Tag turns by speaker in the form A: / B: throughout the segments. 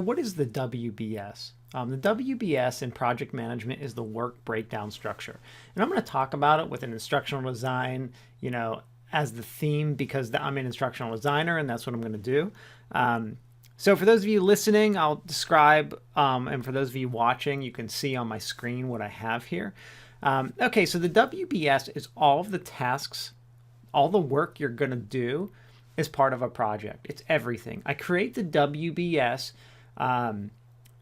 A: what is the WBS? The WBS in project management is the work breakdown structure. And I'm going to talk about it with an instructional design, as the theme, because I'm an instructional designer and that's what I'm going to do. So for those of you listening, I'll describe, and for those of you watching, you can see on my screen what I have here. Okay, so the WBS is all of the tasks, all the work you're going to do as part of a project. It's everything. I create the WBS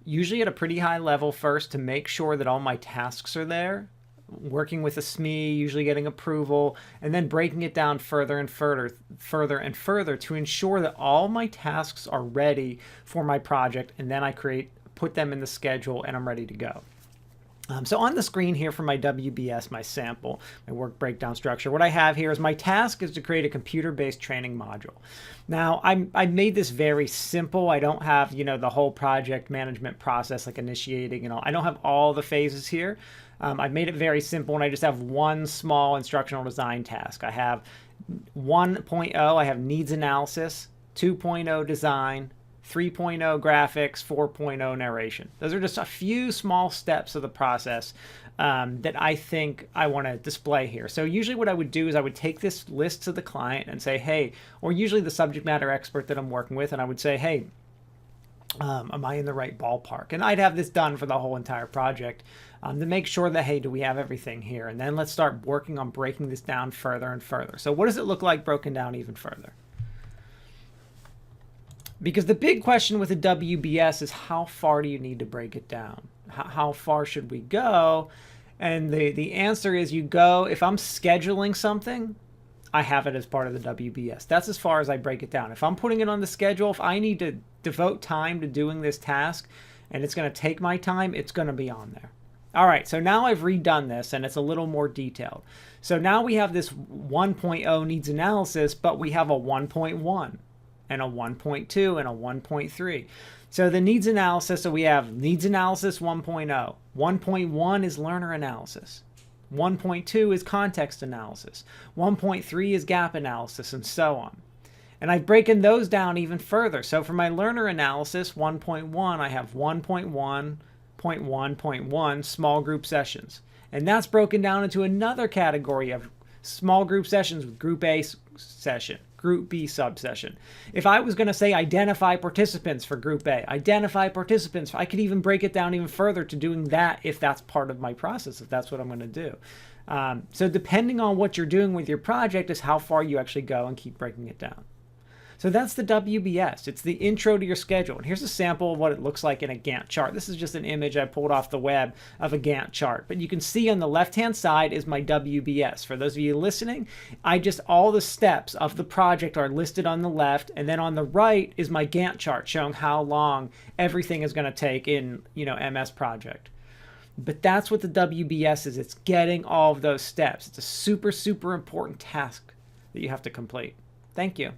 A: usually at a pretty high level first to make sure that all my tasks are there, working with a SME, usually getting approval, and then breaking it down further and further to ensure that all my tasks are ready for my project, and then I put them in the schedule and I'm ready to go. So on the screen here for my WBS, my sample, my work breakdown structure, what I have here is my task is to create a computer-based training module. Now, I made this very simple. I don't have, the whole project management process like initiating and all. I don't have all the phases here. I've made it very simple, and I just have one small instructional design task. I have 1.0, I have needs analysis, 2.0 design, 3.0 graphics, 4.0 narration. Those are just a few small steps of the process that I think I want to display here. So usually what I would do is I would take this list to the client and say, hey, or usually the subject matter expert that I'm working with, and I would say, hey, am I in the right ballpark? And I'd have this done for the whole entire project to make sure that, hey, do we have everything here? And then let's start working on breaking this down further and further. So what does it look like broken down even further? Because the big question with a WBS is how far do you need to break it down? How far should we go? And the answer is you go, if I'm scheduling something, I have it as part of the WBS. That's as far as I break it down. If I'm putting it on the schedule, if I need to devote time to doing this task and it's going to take my time, it's going to be on there. All right, so now I've redone this and it's a little more detailed. So now we have this 1.0 needs analysis, but we have a 1.1. and a 1.2 and a 1.3. So the needs analysis, so we have needs analysis 1.0. 1.1 is learner analysis. 1.2 is context analysis. 1.3 is gap analysis, and so on. And I've broken those down even further. So for my learner analysis 1.1, I have 1.1.1.1 small group sessions. And that's broken down into another category of small group sessions with group A session, group B subsession. If I was going to say identify participants for group A, identify participants, I could even break it down even further to doing that if that's part of my process, if that's what I'm going to do. So depending on what you're doing with your project is how far you actually go and keep breaking it down. So that's the WBS. It's the intro to your schedule. And here's a sample of what it looks like in a Gantt chart. This is just an image I pulled off the web of a Gantt chart. But you can see on the left-hand side is my WBS. For those of you listening, all the steps of the project are listed on the left. And then on the right is my Gantt chart showing how long everything is going to take in, MS Project. But that's what the WBS is. It's getting all of those steps. It's a super, super important task that you have to complete. Thank you.